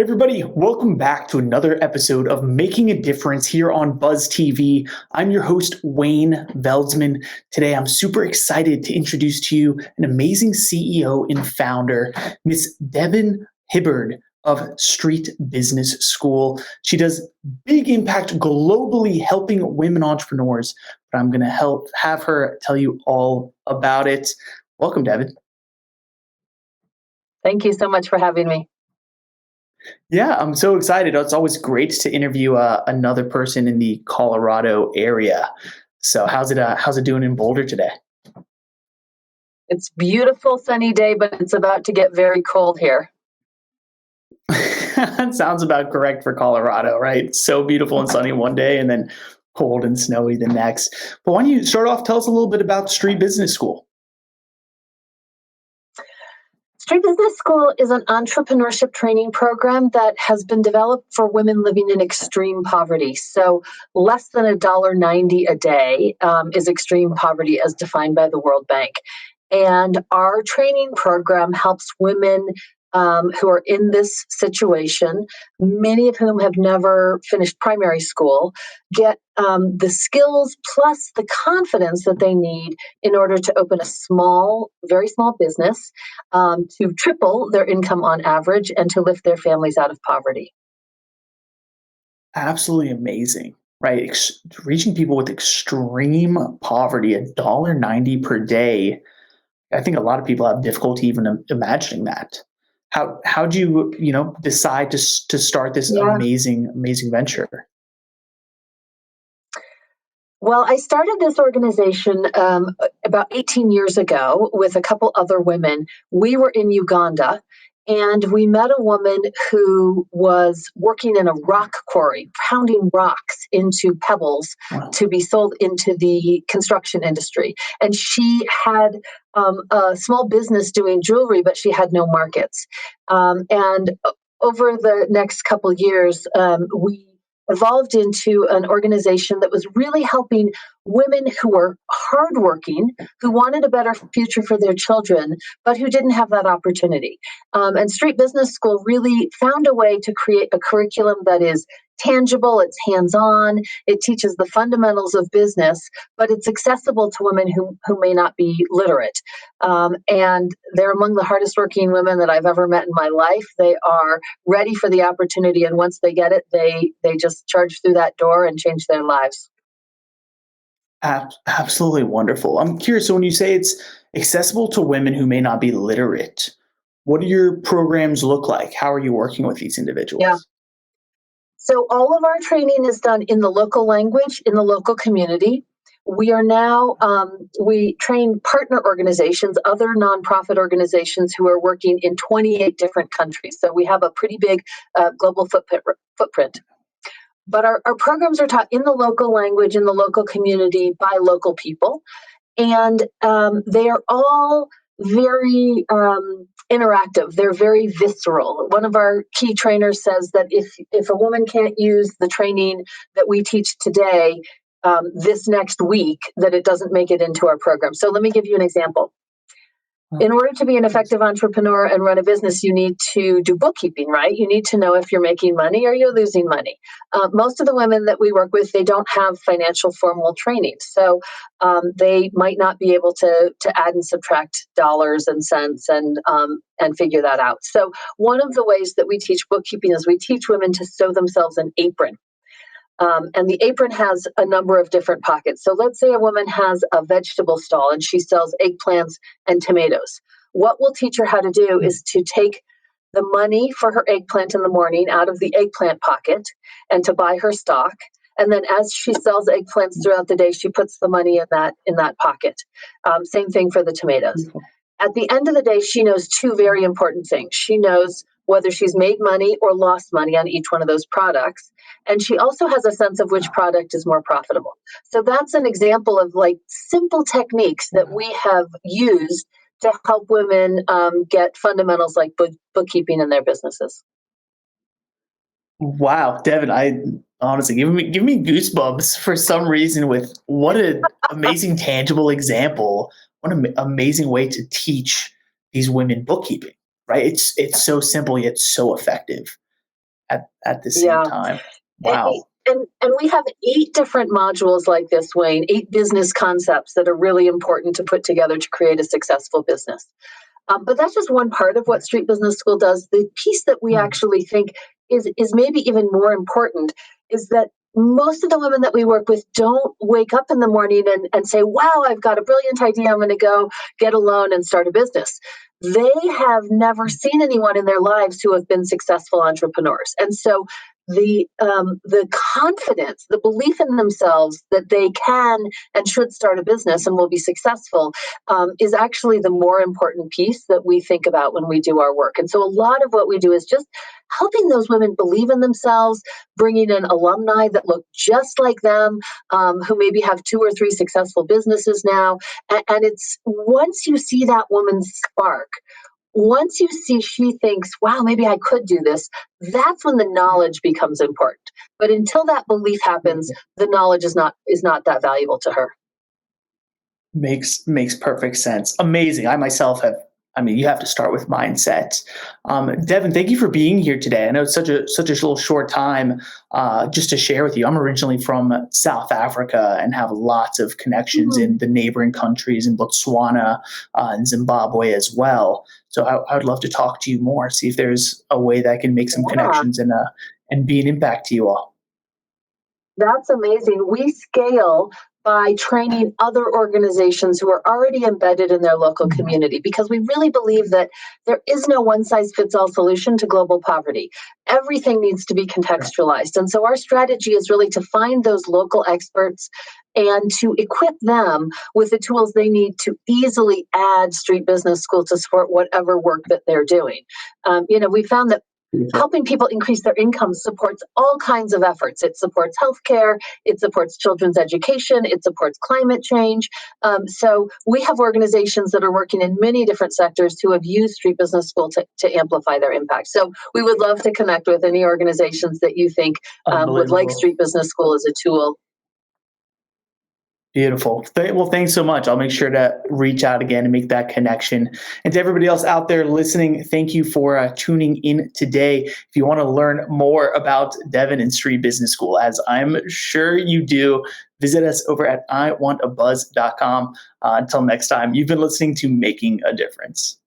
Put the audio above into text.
Everybody, welcome back to another episode of Making a Difference here on Buzz TV. I'm your host, Wayne Veldsman. Today, I'm super excited to introduce to you an amazing CEO and founder, Miss Devin Hibbard of Street Business School. She does big impact globally helping women entrepreneurs, but I'm going to have her tell you all about it. Welcome, Devin. Thank you so much for having me. Yeah, I'm so excited. It's always great to interview another person in the Colorado area. So how's it doing in Boulder today? It's beautiful sunny day, but it's about to get very cold here. That sounds about correct for Colorado, right? So beautiful and sunny one day and then cold and snowy the next. But why don't you start off, tell us a little bit about Street Business School. Street Business School is an entrepreneurship training program that has been developed for women living in extreme poverty. So less than $1.90 a day is extreme poverty as defined by the World Bank. And our training program helps women who are in this situation, many of whom have never finished primary school, get the skills plus the confidence that they need in order to open a small, very small business, to triple their income on average and to lift their families out of poverty. Absolutely amazing, right? Reaching people with extreme poverty, $1.90 per day. I think a lot of people have difficulty even imagining that. How'd you decide to start this amazing venture? Well, I started this organization about 18 years ago with a couple other women. We were in Uganda, and we met a woman who was working in a rock quarry, pounding rocks into pebbles to be sold into the construction industry. And she had a small business doing jewelry, but she had no markets. And over the next couple years, we evolved into an organization that was really helping women who were hardworking, who wanted a better future for their children, but who didn't have that opportunity. And Street Business School really found a way to create a curriculum that is tangible, it's hands-on, it teaches the fundamentals of business, but it's accessible to women who may not be literate. And they're among the hardest working women that I've ever met in my life. They are ready for the opportunity, and once they get it, they just charge through that door and change their lives. Absolutely wonderful. I'm curious, so when you say it's accessible to women who may not be literate, what do your programs look like? How are you working with these individuals? Yeah. So all of our training is done in the local language, in the local community. We are now, we train partner organizations, other nonprofit organizations who are working in 28 different countries. So we have a pretty big global footprint. But our programs are taught in the local language, in the local community, by local people. And they are all very interactive. They're very visceral. One of our key trainers says that if a woman can't use the training that we teach today, this next week, that it doesn't make it into our program. So let me give you an example. In order to be an effective entrepreneur and run a business, you need to do bookkeeping, right? You need to know if you're making money or you're losing money. Most of the women that we work with, they don't have financial formal training. So they might not be able to add and subtract dollars and cents and figure that out. So one of the ways that we teach bookkeeping is we teach women to sew themselves an apron. And the apron has a number of different pockets. So let's say a woman has a vegetable stall and she sells eggplants and tomatoes. What we'll teach her how to do is to take the money for her eggplant in the morning out of the eggplant pocket and to buy her stock. And then as she sells eggplants throughout the day, she puts the money in that pocket. Same thing for the tomatoes. At the end of the day, she knows two very important things. She knows whether she's made money or lost money on each one of those products. And she also has a sense of which product is more profitable. So that's an example of like simple techniques that we have used to help women get fundamentals like bookkeeping in their businesses. Wow, Devin, I honestly give me goosebumps for some reason with what an amazing tangible example. What an amazing way to teach these women bookkeeping, right? It's so simple yet so effective. at the same Yeah. time. And, Wow. and we have 8 different modules like this, Wayne, 8 business concepts that are really important to put together to create a successful business. But that's just one part of what Street Business School does. The piece that we Mm. actually think is maybe even more important is that most of the women that we work with don't wake up in the morning and say, wow, I've got a brilliant idea. I'm going to go get a loan and start a business. They have never seen anyone in their lives who have been successful entrepreneurs. And so the confidence, the belief in themselves that they can and should start a business and will be successful is actually the more important piece that we think about when we do our work. And so a lot of what we do is just helping those women believe in themselves, bringing in alumni that look just like them, who maybe have 2 or 3 successful businesses now. And it's once you see that woman's spark, once you see she thinks, wow, maybe I could do this, that's when the knowledge becomes important. But until that belief happens, the knowledge is not that valuable to her. Makes perfect sense. Amazing. I myself have. I mean, you have to start with mindset. Devin, thank you for being here today. I know it's such a little short time just to share with you. I'm originally from South Africa and have lots of connections in the neighboring countries in Botswana and Zimbabwe as well. So I would love to talk to you more, see if there's a way that I can make some Yeah. connections and be an impact to you all. That's amazing. We scale by training other organizations who are already embedded in their local community because we really believe that there is no one size fits all solution to global poverty. Everything needs to be contextualized. And so our strategy is really to find those local experts and to equip them with the tools they need to easily add Street Business School to support whatever work that they're doing. We found that helping people increase their income supports all kinds of efforts. It supports healthcare, it supports children's education, it supports climate change. So we have organizations that are working in many different sectors who have used Street Business School to amplify their impact. So we would love to connect with any organizations that you think would like Unbelievable. Street Business School as a tool. Beautiful. Well, thanks so much. I'll make sure to reach out again and make that connection. And to everybody else out there listening, thank you for tuning in today. If you want to learn more about Devin and Street Business School, as I'm sure you do, visit us over at iwantabuzz.com. Until next time, you've been listening to Making a Difference.